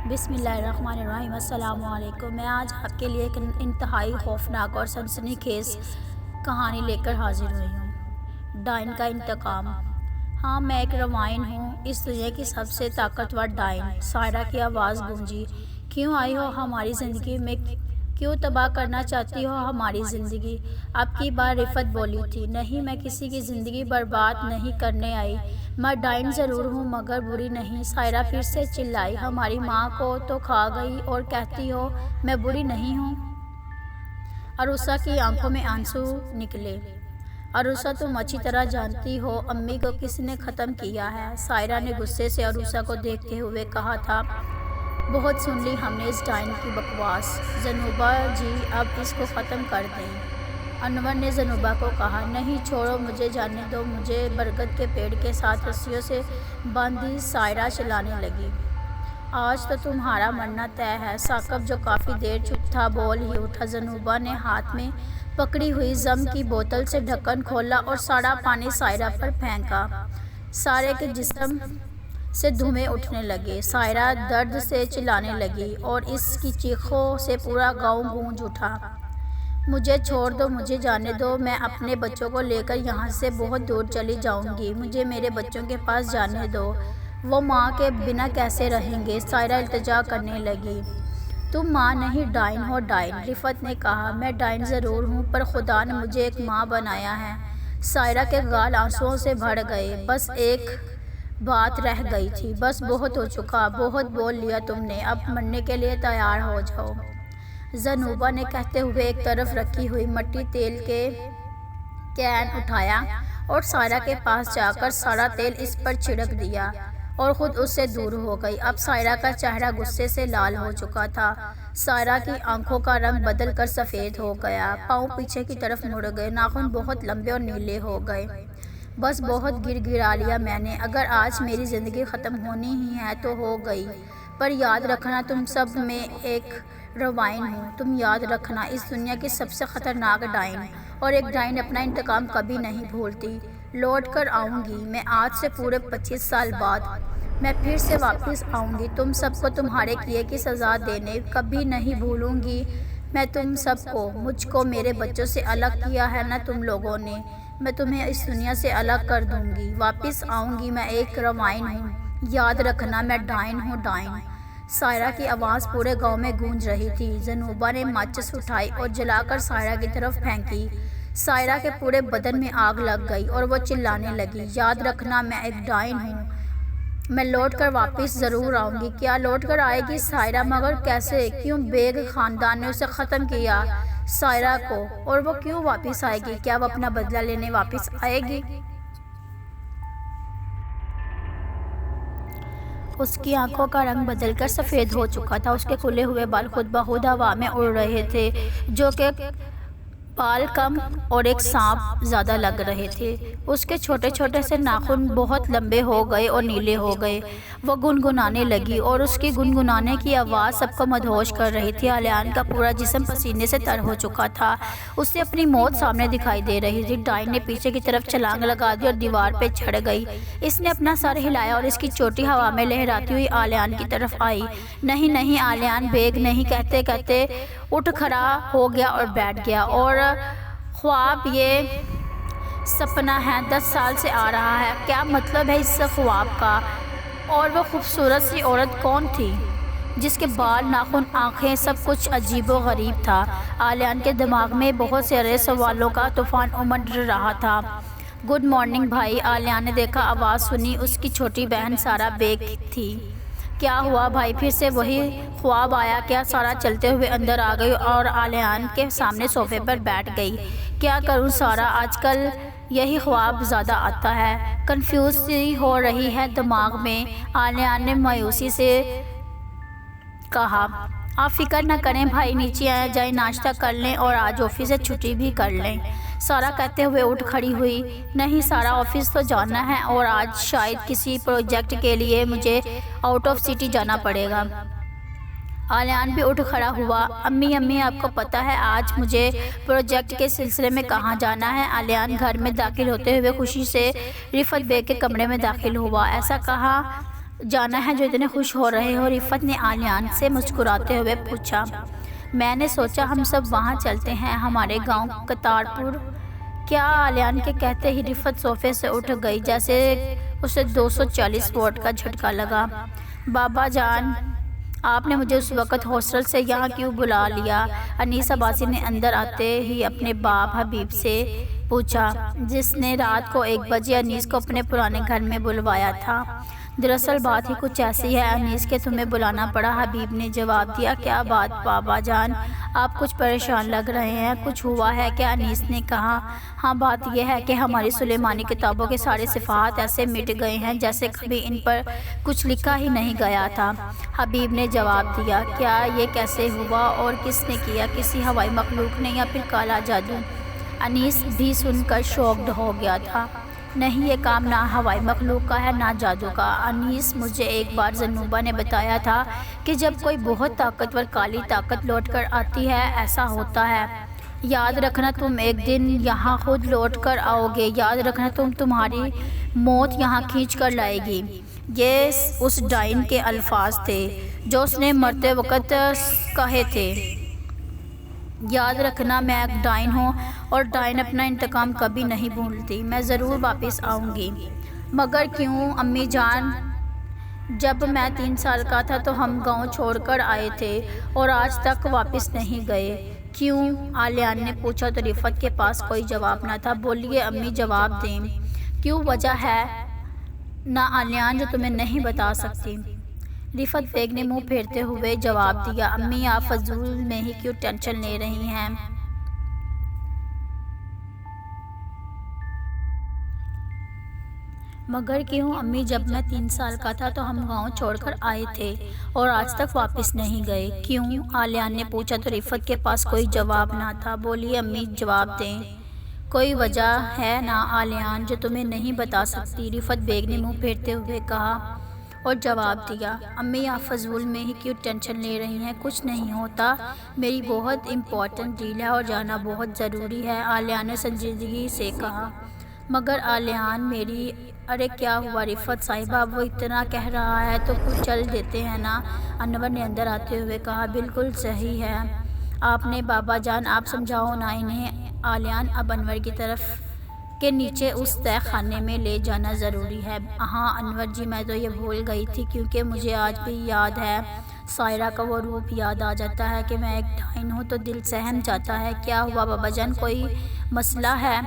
بسم اللہ الرحمن الرحیم۔ السلام علیکم۔ میں آج آپ کے لیے ایک انتہائی خوفناک اور سنسنی خیز کہانی لے کر حاضر ہوئی ہوں۔ ڈائن کا انتقام۔ ہاں، میں ایک روائن ہوں، اس دنیا کی سب سے طاقتور ڈائن۔ سائرہ کی آواز گونجی۔ کیوں آئی ہو ہماری زندگی میں؟ کیوں تباہ کرنا چاہتی ہو ہماری زندگی؟ اب کی بار رفت بولی تھی، نہیں، میں کسی کی زندگی برباد نہیں کرنے آئی۔ میں ڈائن ضرور ہوں مگر بری نہیں۔ سائرہ پھر سے چلائی، ہماری ماں کو تو کھا گئی اور کہتی ہو میں بری نہیں ہوں؟ عروسہ کی آنکھوں میں آنسو نکلے۔ عروسہ، تم اچھی طرح جانتی ہو امی کو کس نے ختم کیا ہے؟ سائرہ نے غصے سے عروسہ کو دیکھتے ہوئے کہا تھا۔ بہت سن لی ہم نے اس ڈائن کی بکواس۔ زنوبہ جی، اب اس کو ختم کر دیں۔ انور نے زنوبہ کو کہا۔ نہیں، چھوڑو، مجھے جانے دو۔ مجھے برگد کے پیڑ کے ساتھ رسیوں سے باندھی سائرہ چلانے لگی۔ آج تو تمہارا مرنا طے ہے۔ ثاقب، جو کافی دیر چپ تھا، بول ہی اٹھا۔ زنوبہ نے ہاتھ میں پکڑی ہوئی زم کی بوتل سے ڈھکن کھولا اور سارا پانی سائرہ پر پھینکا۔ سارے کے جسم سے دھوئیں اٹھنے لگے۔ سائرہ درد سے چلانے لگی اور اس کی چیخوں سے پورا گاؤں گونج اٹھا۔ مجھے چھوڑ دو، مجھے جانے دو۔ میں اپنے بچوں کو لے کر یہاں سے بہت دور چلی جاؤں گی۔ مجھے میرے بچوں کے پاس جانے دو۔ وہ ماں کے بنا کیسے رہیں گے؟ سائرہ التجا کرنے لگی۔ تم ماں نہیں، ڈائن ہو، ڈائن۔ رفت نے کہا۔ میں ڈائن ضرور ہوں پر خدا نے مجھے ایک ماں بنایا ہے۔ سائرہ کے گال آنسوؤں سے بھر گئے۔ بس ایک بات رہ گئی تھی۔ بس بہت ہو چکا، بہت بول لیا تم نے، اب مرنے کے لیے تیار ہو جاؤ۔ زنوبہ نے کہتے ہوئے ایک طرف رکھی ہوئی مٹی تیل کے کین اٹھایا اور سائرہ کے پاس جا کر سارا تیل اس پر چھڑک دیا اور خود اس سے دور ہو گئی۔ اب سائرہ کا چہرہ غصے سے لال ہو چکا تھا۔ سائرہ کی آنکھوں کا رنگ بدل کر سفید ہو گیا، پاؤں پیچھے کی طرف مڑ گئے، ناخن بہت لمبے اور نیلے ہو گئے۔ بس بہت گر گرا لیا میں نے۔ اگر آج میری زندگی ختم ہونی ہی ہے تو ہو گئی، پر یاد رکھنا تم سب میں ایک روائن ہوں۔ تم یاد رکھنا، اس دنیا کی سب سے خطرناک ڈائن، اور ایک ڈائن اپنا انتقام کبھی نہیں بھولتی۔ لوٹ کر آؤں گی میں، آج سے پورے 25 سال بعد میں پھر سے واپس آؤں گی تم سب کو تمہارے کیے کی سزا دینے۔ کبھی نہیں بھولوں گی میں تم سب کو۔ مجھ کو میرے بچوں سے الگ کیا ہے نا تم لوگوں نے، میں تمہیں اس دنیا سے الگ کر دوں گی۔ واپس آؤں گی میں، ایک روائن ہوں۔ یاد رکھنا، میں ڈائن ہوں، ڈائن۔ سائرہ کی آواز پورے گاؤں میں گونج رہی تھی۔ زنوبہ نے ماچس اٹھائی اور جلا کر سائرہ کی طرف پھینکی۔ سائرہ کے پورے بدن میں آگ لگ گئی اور وہ چلانے لگی۔ یاد رکھنا، میں ایک ڈائن ہوں۔ میں لوٹ کر واپس ضرور آؤں گی۔ کیا لوٹ کر آئے گی سائرہ؟ مگر کیسے؟ کیوں بیگ خاندان نے اسے ختم کیا سائرہ کو، اور وہ کیوں واپس آئے گی؟ کیا وہ اپنا بدلہ لینے واپس آئے گی؟ اس کی آنکھوں کا رنگ بدل کر سفید ہو چکا تھا۔ اس کے کھلے ہوئے بال خود بخود ہوا میں اڑ رہے تھے، جو کہ بال کم اور ایک سانپ زیادہ لگ رہے تھے۔ اس کے چھوٹے چھوٹے سے ناخن بہت لمبے ہو گئے اور نیلے ہو گئے۔ وہ گنگنانے لگی اور اس کی گنگنانے کی آواز سب کو مدہوش کر رہی تھی۔ آلیان کا پورا جسم پسینے سے تر ہو چکا تھا، اسے اپنی موت سامنے دکھائی دے رہی تھی۔ ڈائن نے پیچھے کی طرف چھلانگ لگا دی اور دیوار پہ چڑھ گئی۔ اس نے اپنا سر ہلایا اور اس کی چوٹی ہوا میں لہراتی ہوئی آلیان کی طرف آئی۔ نہیں نہیں آلیان بیگ نہیں، کہتے کہتے اٹھ کھڑا ہو گیا اور بیٹھ گیا۔ اور خواب یہ سپنا ہے، 10 سال سے آ رہا ہے، کیا مطلب ہے اس خواب کا؟ اور وہ خوبصورت سی عورت کون تھی جس کے بال، ناخن، آنکھیں، سب کچھ عجیب و غریب تھا؟ آلیان کے دماغ میں بہت سارے سوالوں کا طوفان امڈ رہا تھا۔ گڈ مارننگ بھائی، آلیان نے دیکھا، آواز سنی، اس کی چھوٹی بہن سارہ بیگ تھی۔ کیا ہوا بھائی، پھر سے وہی خواب آیا کیا؟ سارہ چلتے ہوئے اندر آ گئی اور آلیان کے سامنے صوفے پر بیٹھ گئی۔ کیا کروں سارہ، آج کل یہی خواب زیادہ آتا ہے، کنفیوز سی ہو رہی ہے دماغ میں۔ آلیان نے مایوسی سے کہا۔ آپ فکر نہ کریں بھائی، نیچے آ جائیں، ناشتہ کر لیں اور آج آفس سے چھٹی بھی کر لیں۔ سارہ کہتے ہوئے اٹھ کھڑی ہوئی۔ نہیں سارہ، آفس تو جانا ہے اور آج شاید کسی پروجیکٹ کے لیے مجھے آؤٹ آف سٹی جانا پڑے گا۔ آلیان بھی اٹھ کھڑا ہوا۔ امی آپ کو پتہ ہے آج مجھے پروجیکٹ کے سلسلے میں کہاں جانا ہے؟ آلیان گھر میں داخل ہوتے ہوئے خوشی سے رفت بیگ کے کمرے میں داخل ہوا۔ ایسا کہاں جانا ہے جو اتنے خوش ہو رہے ہو؟ رفت نے عالیان سے مسکراتے ہوئے پوچھا۔ میں نے سوچا ہم سب وہاں چلتے ہیں، ہمارے گاؤں کرتارپور۔ کیا؟ عالیان کے کہتے ہی رفت صوفے سے اٹھ گئی جیسے اسے 240 واٹ کا جھٹکا لگا۔ بابا جان، آپ نے مجھے اس وقت ہاسٹل سے یہاں کیوں بلا لیا؟ انیس عباسی نے اندر آتے ہی اپنے باپ حبیب سے پوچھا، جس نے رات کو 1 بجے انیس کو اپنے پرانے گھر میں بلوایا تھا۔ دراصل بات ہی کچھ ایسی ہے انیس کہ تمہیں بلانا پڑا، حبیب نے جواب دیا۔ کیا بات بابا جان؟ آپ کچھ پریشان لگ رہے ہیں، کچھ ہوا ہے کیا؟ انیس نے کہا۔ ہاں، بات یہ ہے کہ ہماری سلیمانی کتابوں کے سارے صفحات ایسے مٹ گئے ہیں جیسے کبھی ان پر کچھ لکھا ہی نہیں گیا تھا، حبیب نے جواب دیا۔ کیا؟ یہ کیسے ہوا اور کس نے کیا؟ کسی ہوائی مخلوق نے یا پھر کالا جادو؟ انیس بھی سن کر شاکڈ ہو گیا تھا۔ نہیں، یہ کام نہ ہوائی مخلوق کا ہے نہ جادو کا۔ انیس، مجھے ایک بار زنوبہ نے بتایا تھا کہ جب کوئی بہت طاقتور کالی طاقت لوٹ کر آتی ہے ایسا ہوتا ہے۔ یاد رکھنا تم ایک دن یہاں خود لوٹ کر آؤ گے، یاد رکھنا تمہاری موت یہاں کھینچ کر لائے گی۔ یہ اس ڈائن کے الفاظ تھے جو اس نے مرتے وقت کہے تھے۔ یاد رکھنا میں ایک ڈائن ہوں اور ڈائن اپنا انتقام کبھی نہیں بھولتی۔ میں ضرور واپس آؤں گی۔ مگر کیوں امی جان؟ جب میں 3 سال کا تھا تو ہم گاؤں چھوڑ کر آئے تھے اور آج تک واپس نہیں گئے۔ کیوں؟ عالیان نے پوچھا تو رفت کے پاس کوئی جواب نہ تھا۔ بولیے امی، جواب دیں۔ کیوں؟ وجہ ہے نہ عالیان جو تمہیں نہیں بتا سکتی، رفت بیگ نے منہ پھیرتے ہوئے جواب دیا۔ امی، آپ فضول میں ہی کیوں ٹینشن لے رہی ہیں؟ مگر کیوں امی؟ جب میں 3 سال کا تھا تو ہم گاؤں چھوڑ کر آئے تھے اور آج تک واپس نہیں گئے۔ کیوں؟ عالیان نے پوچھا تو رفت کے پاس کوئی جواب نہ تھا۔ بولیے امی، جواب دیں۔ کوئی وجہ ہے نہ عالیان جو تمہیں نہیں بتا سکتی، رفت بیگ نے منہ پھیرتے ہوئے کہا اور جواب دیا۔ امی، آپ فضول میں ہی کیوں ٹینشن لے رہی ہیں؟ کچھ نہیں ہوتا، میری بہت امپورٹنٹ ڈیل ہے اور جانا بہت ضروری ہے، عالیان نے سنجیدگی سے کہا۔ مگر عالیان میری… ارے کیا ہوا رفت صاحبہ؟ وہ اتنا کہہ رہا ہے تو کچھ چل دیتے ہیں نا، انور نے اندر آتے ہوئے کہا۔ بالکل صحیح ہے آپ نے بابا جان، آپ سمجھاؤ نا انہیں۔ عالیان، اب انور کی طرف کے نیچے اس تہہ خانے میں لے جانا ضروری ہے۔ ہاں انور جی، میں تو یہ بھول گئی تھی کیونکہ مجھے آج بھی یاد ہے، سائرہ کا وہ روپ یاد آ جاتا ہے کہ میں ایک ڈائن ہوں تو دل سہم جاتا ہے۔ کیا ہوا بابا جان، کوئی مسئلہ ہے؟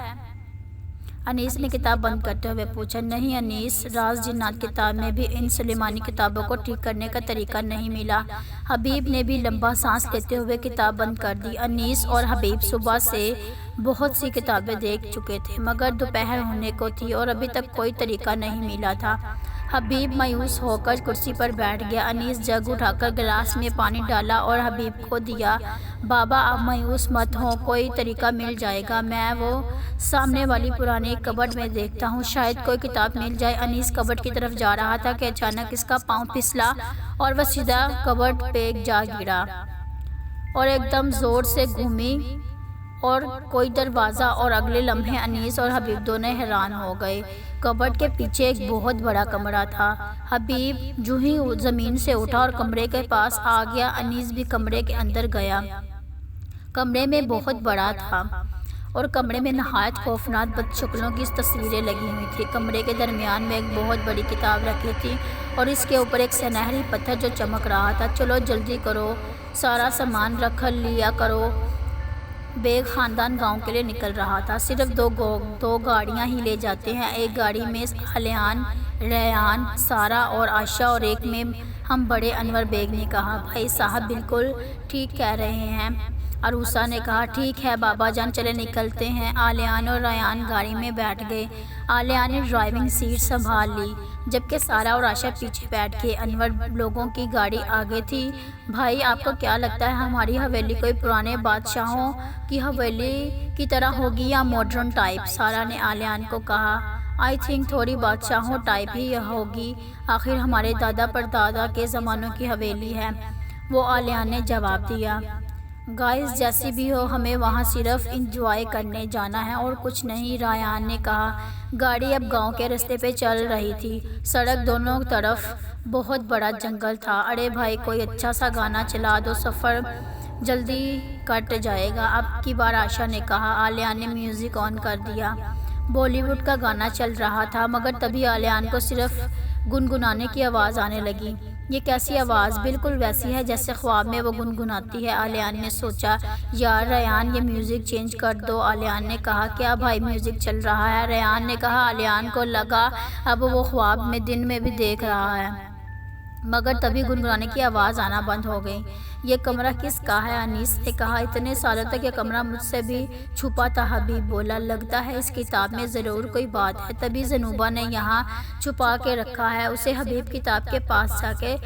انیس نے کتاب بند کرتے ہوئے پوچھا۔ نہیں انیس، راز جنات کتاب میں بھی ان سلیمانی کتابوں کو ٹھیک کرنے کا طریقہ نہیں ملا۔ حبیب نے بھی لمبا سانس لیتے ہوئے کتاب بند کر دی۔ انیس اور حبیب صبح سے بہت سی کتابیں دیکھ چکے تھے مگر دوپہر ہونے کو تھی اور ابھی تک کوئی طریقہ نہیں ملا تھا۔ حبیب مایوس ہو کر کرسی پر بیٹھ گیا۔ انیس جگ اٹھا کر گلاس میں پانی ڈالا اور حبیب کو دیا۔ بابا آپ مایوس مت ہوں، کوئی طریقہ مل جائے گا، میں وہ سامنے والی پرانی کبڈ میں دیکھتا ہوں، شاید کوئی کتاب مل جائے۔ انیس کبڈ کی طرف جا رہا تھا کہ اچانک اس کا پاؤں پھسلا اور وہ سیدھا کبڈ پہ جا گرا اور ایک دم زور سے گھومی اور کوئی دروازہ، اور اگلے لمحے انیس اور حبیب دونوں حیران ہو گئے۔ کبڈ کے پیچھے ایک بہت بڑا کمرہ تھا۔ حبیب جو ہی زمین سے اٹھا اور کمرے کے پاس آ گیا، انیس بھی کمرے کے اندر گیا۔ کمرے میں بہت بڑا تھا اور کمرے میں نہایت خوفناک بدشکلوں کی تصویریں لگی ہوئی تھیں۔ کمرے کے درمیان میں ایک بہت بڑی کتاب رکھی تھی اور اس کے اوپر ایک سنہری پتھر جو چمک رہا تھا۔ چلو جلدی کرو، سارا سامان رکھ لیا کرو۔ بیگ خاندان گاؤں کے لیے نکل رہا تھا۔ صرف دو گاڑیاں ہی لے جاتے ہیں، ایک گاڑی میں عالیان، ریان، سارہ اور عائشہ اور ایک میں ہم بڑے۔ انور بیگ نے کہا۔ بھائی صاحب بالکل ٹھیک کہہ رہے ہیں، عروسہ نے کہا۔ ٹھیک ہے بابا جان، چلے نکلتے ہیں۔ عالیان اور ریان گاڑی میں بیٹھ گئے۔ عالیان نے ڈرائیونگ سیٹ سنبھال لی جبکہ سارہ اور عائشہ پیچھے بیٹھ گئے۔ انور لوگوں کی گاڑی آگے تھی۔ بھائی آپ کو کیا لگتا ہے ہماری حویلی کوئی پرانے بادشاہوں کی حویلی کی طرح ہوگی یا ماڈرن ٹائپ؟ سارہ نے عالیان کو کہا۔ آئی تھنک تھوڑی بادشاہوں ٹائپ ہی ہوگی، آخر ہمارے دادا پردادا کے زمانوں کی حویلی ہے، وہ عالیان نے جواب دیا۔ گائز جیسی بھی ہو ہمیں وہاں صرف انجوائے کرنے جانا ہے اور کچھ نہیں، ریان نے کہا۔ گاڑی اب گاؤں کے راستے پہ چل رہی تھی۔ سڑک دونوں طرف بہت بڑا جنگل تھا۔ ارے بھائی کوئی اچھا سا گانا چلا دو، سفر جلدی کٹ جائے گا، اب کی بار عائشہ نے کہا۔ عالیہ نے میوزک آن کر دیا۔ بالی ووڈ کا گانا چل رہا تھا، مگر تبھی عالیہ کو صرف گنگنانے کی آواز آنے لگی۔ یہ کیسی آواز؟ بالکل ویسی ہے جیسے خواب میں وہ گنگناتی ہے، عالیہ نے سوچا۔ یار ریان یہ میوزک چینج کر دو، عالیہ نے کہا۔ کیا بھائی میوزک چل رہا ہے؟ ریان نے کہا۔ عالیہ کو لگا اب وہ خواب میں دن میں بھی دیکھ رہا ہے، مگر تبھی گنگنانے کی آواز آنا بند ہو گئی۔ یہ کمرہ کس کا ہے؟ انیس نے کہا۔ اتنے سالوں تک یہ کمرہ مجھ سے بھی چھپا تھا، حبیب بولا۔ لگتا ہے اس کتاب میں ضرور کوئی بات ہے، تبھی زنوبہ نے یہاں چھپا کے رکھا ہے اسے۔ حبیب کتاب کے پاس جا کے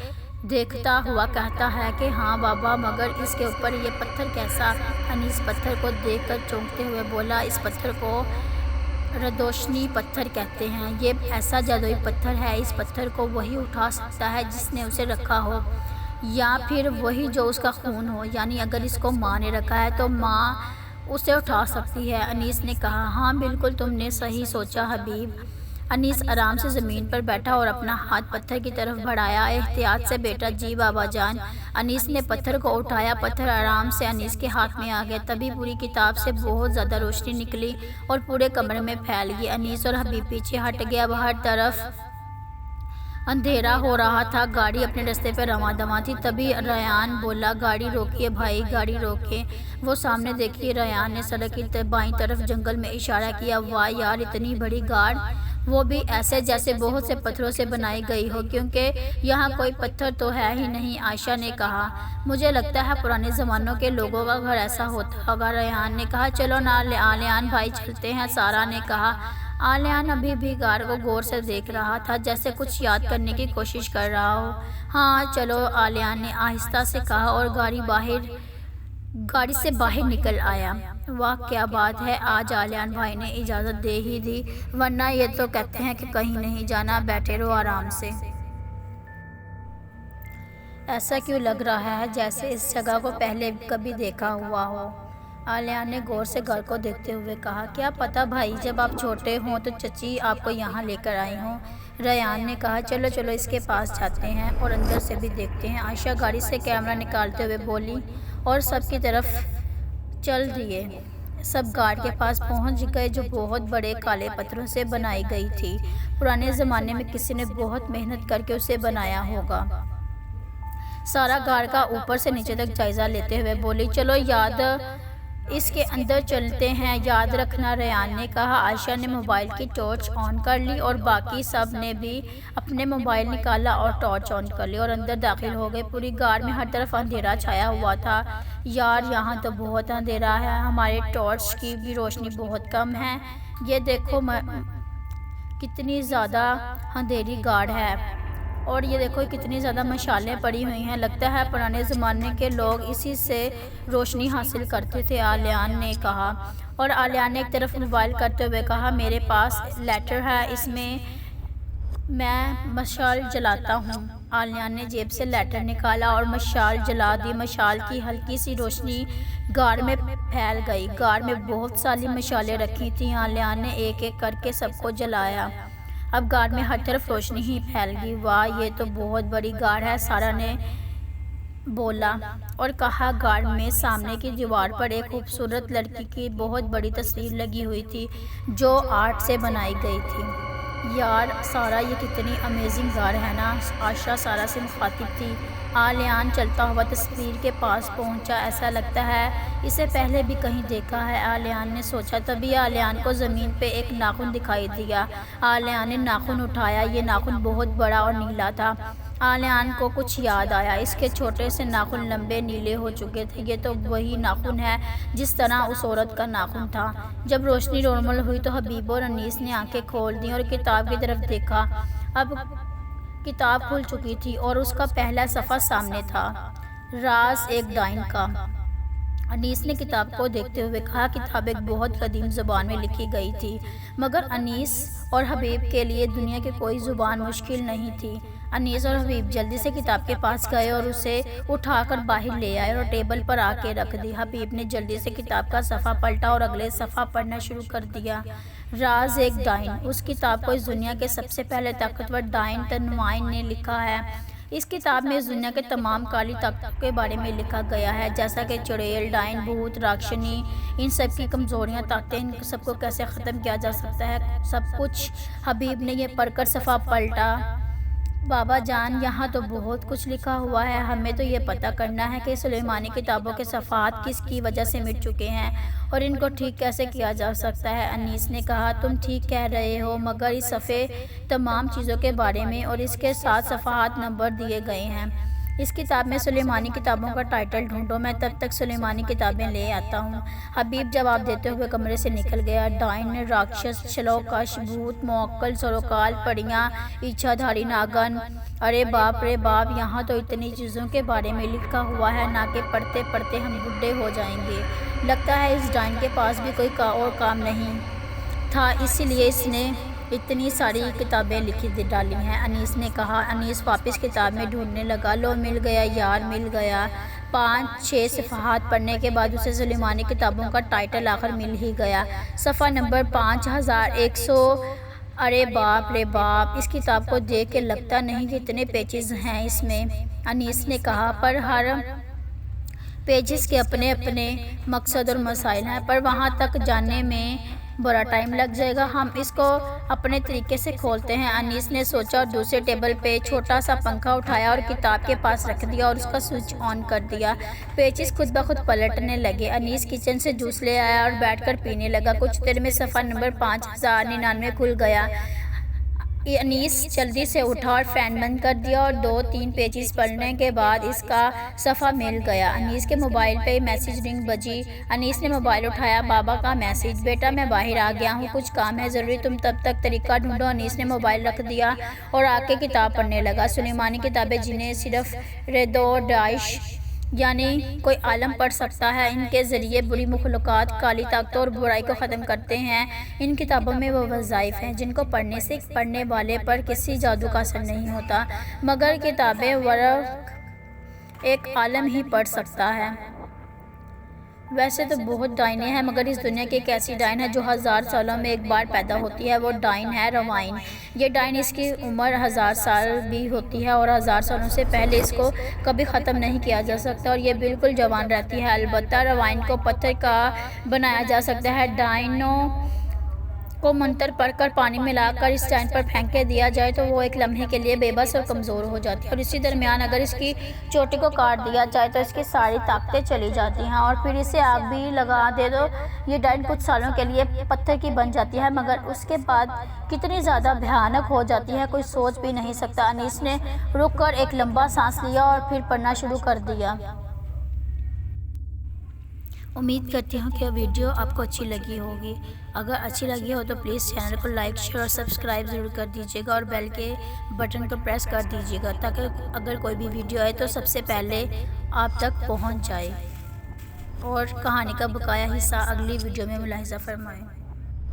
دیکھتا ہوا کہتا ہے کہ ہاں بابا، مگر اس کے اوپر یہ پتھر کیسا؟ انیس پتھر کو دیکھ کر چونکتے ہوئے بولا۔ اس پتھر کو ردوشنی پتھر کہتے ہیں، یہ ایسا جادوئی پتھر ہے، اس پتھر کو وہی اٹھا سکتا ہے جس نے اسے رکھا ہو، یا پھر وہی جو اس کا خون ہو، یعنی اگر اس کو ماں نے رکھا ہے تو ماں اسے اٹھا سکتی ہے، انیس نے کہا۔ ہاں بالکل تم نے صحیح سوچا حبیب۔ انیس آرام سے زمین پر بیٹھا اور اپنا ہاتھ پتھر کی طرف بڑھایا۔ احتیاط سے بیٹا۔ جی بابا جان۔ انیس نے پتھر کو اٹھایا، پتھر آرام سے انیس کے ہاتھ میں آ گیا۔ تبھی پوری کتاب سے بہت زیادہ روشنی نکلی اور پورے کمرے میں پھیل گئی۔ انیس اور حبیب پیچھے ہٹ گئے، اب ہر طرف اندھیرا ہو رہا تھا۔ گاڑی اپنے راستے پہ رواں دواں تھی، تبھی ریان بولا۔ گاڑی روکیے بھائی، گاڑی روکیں۔ وہ سامنے دیکھیے، ریان نے سڑک کی بائیں طرف جنگل میں اشارہ کیا۔ واہ یار، اتنی بڑی گاڑ، وہ بھی ایسے جیسے بہت سے پتھروں سے بنائی گئی ہو، کیونکہ یہاں کوئی پتھر تو ہے ہی نہیں، عائشہ نے کہا۔ مجھے لگتا ہے پرانے زمانوں کے لوگوں کا گھر ایسا ہوتا ہوگا، ریان نے کہا۔ چلو نا عالیہ بھائی چلتے ہیں، سارا نے کہا۔ عالیہ ابھی بھی گاڑ کو غور سے دیکھ رہا تھا، جیسے کچھ یاد کرنے کی کوشش کر رہا ہو۔ ہاں چلو، عالیہ نے آہستہ سے کہا اور گاڑی سے باہر نکل آیا۔ واہ کیا بات ہے، آج عالیہ بھائی نے اجازت دے ہی دی، ورنہ یہ تو کہتے ہیں کہ کہیں نہیں جانا، بیٹھے رہو آرام سے۔ ایسا کیوں لگ رہا ہے جیسے اس جگہ کو پہلے کبھی دیکھا ہوا ہو؟ عالیہ نے غور سے گھر کو دیکھتے ہوئے کہا۔ کیا پتہ بھائی، جب آپ چھوٹے ہوں تو چچی آپ کو یہاں لے کر آئی ہوں، ریان نے کہا۔ چلو چلو اس کے پاس جاتے ہیں اور اندر سے بھی دیکھتے ہیں، عائشہ گاڑی سے کیمرہ نکالتے ہوئے بولی، اور سب کی طرف چل دیے۔ سب گاڑ کے پاس پہنچ گئے، جو بہت بڑے کالے پتھروں سے بنائی گئی تھی۔ پرانے زمانے میں کسی نے بہت محنت کر کے اسے بنایا ہوگا۔ سارا گاڑ کا اوپر سے نیچے تک جائزہ لیتے ہوئے بولی۔ چلو اس کے اندر چلتے ہیں، یاد رکھنا، ریان نے کہا۔ عائشہ نے موبائل کی ٹارچ آن کر لی اور باقی سب نے بھی اپنے موبائل نکالا اور ٹارچ آن کر لی اور اندر داخل ہو گئے۔ پوری گاڑ میں ہر طرف اندھیرا چھایا ہوا تھا۔ یار یہاں تو بہت اندھیرا ہے، ہمارے ٹارچ کی بھی روشنی بہت کم ہے، یہ دیکھو کتنی زیادہ اندھیری گاڑ ہے، اور یہ دیکھو کتنی زیادہ مشالیں پڑی ہوئی ہیں، لگتا ہے پرانے زمانے کے لوگ اسی سے روشنی حاصل کرتے تھے، عالیہ نے کہا۔ اور عالیہ نے ایک طرف موبائل کرتے ہوئے کہا، میرے پاس لائٹر ہے، اس میں مشال جلاتا ہوں۔ عالیہ نے جیب سے لائٹر نکالا اور مشال جلا دی۔ مشال کی ہلکی سی روشنی گاڑ میں پھیل گئی۔ گاڑ میں بہت ساری مشالیں رکھی تھیں، عالیہ نے ایک ایک کر کے سب کو جلایا۔ اب گاڑ میں ہر طرف روشنی ہی پھیل گئی۔ واہ یہ تو بہت بڑی گاڑ ہے، سارا نے بولا اور کہا۔ گاڑ میں سامنے کی دیوار پر ایک خوبصورت لڑکی کی بہت بڑی تصویر لگی ہوئی تھی، جو آرٹ سے بنائی گئی تھی۔ یار سارا، یہ کتنی امیزنگ گاڑ ہے نا، عائشہ سارا سے مخاطب تھی۔ عالیہ چلتا ہوا تصویر کے پاس پہنچا۔ ایسا لگتا ہے اسے پہلے بھی کہیں دیکھا ہے، عالیہ نے سوچا۔ تبھی عالیہ کو زمین پہ ایک ناخن دکھائی دیا۔ عالیہ نے ناخن اٹھایا، یہ ناخن بہت بڑا اور نیلا تھا۔ عالیہ کو کچھ یاد آیا، اس کے چھوٹے سے ناخن لمبے نیلے ہو چکے تھے، یہ تو وہی ناخن ہے جس طرح اس عورت کا ناخن تھا۔ جب روشنی نارمل ہوئی تو حبیب اور انیس نے آنکھیں کھول دیں اور کتاب کی طرف دیکھا۔ اب کتاب کھل چکی تھی اور اس کا پہلا صفحہ سامنے تھا، راز ایک ڈائن کا۔ انیس نے کتاب کو دیکھتے ہوئے کہا، کتاب ایک بہت قدیم زبان میں لکھی گئی تھی، مگر انیس اور حبیب کے لیے دنیا کی کوئی زبان مشکل نہیں تھی۔ انیس اور حبیب جلدی سے کتاب کے پاس گئے اور اسے اٹھا کر باہر لے آئے اور ٹیبل پر آ کے رکھ دی۔ حبیب نے جلدی سے کتاب کا صفحہ پلٹا اور اگلے صفحہ پڑھنا شروع کر دیا۔ راز ایک ڈائن۔ اس کتاب کو اس دنیا کے سب سے پہلے طاقتور ڈائن تنوائن نے لکھا ہے۔ اس کتاب میں اس دنیا کے تمام کالی طاقتوں کے بارے میں لکھا گیا ہے، جیسا کہ چڑیل، ڈائن، بھوت، راکشنی، ان سب کی کمزوریاں، طاقتیں، ان سب کو کیسے ختم کیا جا سکتا ہے، سب کچھ۔ حبیب نے یہ پڑھ کر صفحہ پلٹا۔ بابا جان، یہاں تو بہت کچھ لکھا ہوا ہے، ہمیں تو یہ پتہ کرنا ہے کہ سلیمانی کتابوں کے صفحات کس کی وجہ سے مٹ چکے ہیں اور ان کو ٹھیک کیسے کیا جا سکتا ہے۔ انیس نے کہا، تم ٹھیک کہہ رہے ہو، مگر اس صفحے تمام چیزوں کے بارے میں اور اس کے ساتھ صفحات نمبر دیے گئے ہیں۔ اس کتاب میں سلیمانی کتابوں کا ٹائٹل ڈھونڈو، میں تب تک سلیمانی کتابیں لے آتا ہوں۔ حبیب جواب دیتے ہوئے کمرے سے نکل گیا۔ ڈائن، راکشس، چھلوکش، بھوت، موکل، سروکال، پریاں، اچھا دھاری ناگن۔ ارے باپ رے باپ، یہاں تو اتنی چیزوں کے بارے میں لکھا ہوا ہے نا کہ پڑھتے پڑھتے ہم بوڑھے ہو جائیں گے۔ لگتا ہے اس ڈائن کے پاس بھی کوئی اور کام نہیں تھا، اسی لیے اس نے اتنی ساری کتابیں لکھ ڈالی ہیں، انیس نے کہا۔ انیس واپس کتاب میں ڈھونڈنے لگا۔ لو، مل گیا یار، مل گیا۔ 5-6 صفحات پڑھنے کے بعد اسے سلیمانی کتابوں کا ٹائٹل آخر مل ہی گیا۔ صفحہ نمبر 5100۔ ارے باپ رے باپ، اس کتاب کو دیکھ کے لگتا نہیں کہ اتنے پیجز ہیں اس میں، انیس نے کہا۔ پر ہر پیجز کے اپنے اپنے مقصد اور مسائل ہیں، پر وہاں تک جانے میں بڑا ٹائم لگ جائے گا، ہم اس کو اپنے طریقے سے کھولتے ہیں، انیس نے سوچا اور دوسرے ٹیبل پہ چھوٹا سا پنکھا اٹھایا اور کتاب کے پاس رکھ دیا اور اس کا سوئچ آن کر دیا۔ پیجز خود بخود پلٹنے لگے۔ انیس کچن سے جوس لے آیا اور بیٹھ کر پینے لگا۔ کچھ دیر میں صفحہ نمبر 5099 کھل گیا۔ انیس جلدی سے اٹھا اور فین بند کر دیا اور 2-3 پیجز پڑھنے کے بعد اس کا صفحہ مل گیا۔ انیس کے موبائل پہ میسج رنگ بجی۔ انیس نے موبائل اٹھایا۔ بابا کا میسج، بیٹا میں باہر آ گیا ہوں، کچھ کام ہے ضروری، تم تب تک طریقہ ڈھونڈو۔ انیس نے موبائل رکھ دیا اور آ کے کتاب پڑھنے لگا۔ سلیمانی کتابیں جنہیں صرف ردوداش یعنی کوئی عالم پڑھ سکتا ہے، ان کے ذریعے بری مخلوقات، کالی طاقتوں اور برائی کو ختم کرتے ہیں۔ ان کتابوں میں وہ وظائف ہیں جن کو پڑھنے سے پڑھنے والے پر کسی جادو کا اثر نہیں ہوتا، مگر کتابیں ورق ایک عالم ہی پڑھ سکتا ہے۔ ویسے تو بہت ڈائنیں ہیں، مگر اس دنیا کی ایک ایسی ڈائن ہے جو 1000 سالوں میں ایک بار پیدا ہوتی ہے، وہ ڈائن ہے روائن۔ یہ ڈائن، اس کی عمر 1000 سال بھی ہوتی ہے اور 1000 سالوں سے پہلے اس کو کبھی ختم نہیں کیا جا سکتا اور یہ بالکل جوان رہتی ہے۔ البتہ روائن کو پتھر کا بنایا جا سکتا ہے۔ ڈائنوں کو منتر پڑھ کر پانی ملا کر اس ڈائن پر پھینک کے دیا جائے تو وہ ایک لمحے کے لیے بے بس اور کمزور ہو جاتی ہے، اور اسی درمیان اگر اس کی چوٹی کو کاٹ دیا جائے تو اس کی ساری طاقتیں چلی جاتی ہیں، اور پھر اسے آگ بھی لگا دے تو یہ ڈائن کچھ سالوں کے لیے پتھر کی بن جاتی ہے، مگر اس کے بعد کتنی زیادہ بھیانک ہو جاتی ہے کوئی سوچ بھی نہیں سکتا۔ انیس نے رک کر ایک لمبا سانس لیا اور پھر پڑھنا شروع کر دیا۔ امید کرتی ہوں کہ ویڈیو آپ کو اچھی لگی ہوگی۔ اگر اچھی لگی ہو تو پلیز چینل کو لائک، شیئر اور سبسکرائب ضرور کر دیجیے گا اور بیل کے بٹن کو پریس کر دیجیے گا تاکہ اگر کوئی بھی ویڈیو آئے تو سب سے پہلے آپ تک پہنچ جائے، اور کہانی کا بقایا حصہ اگلی ویڈیو میں ملاحظہ فرمائیں۔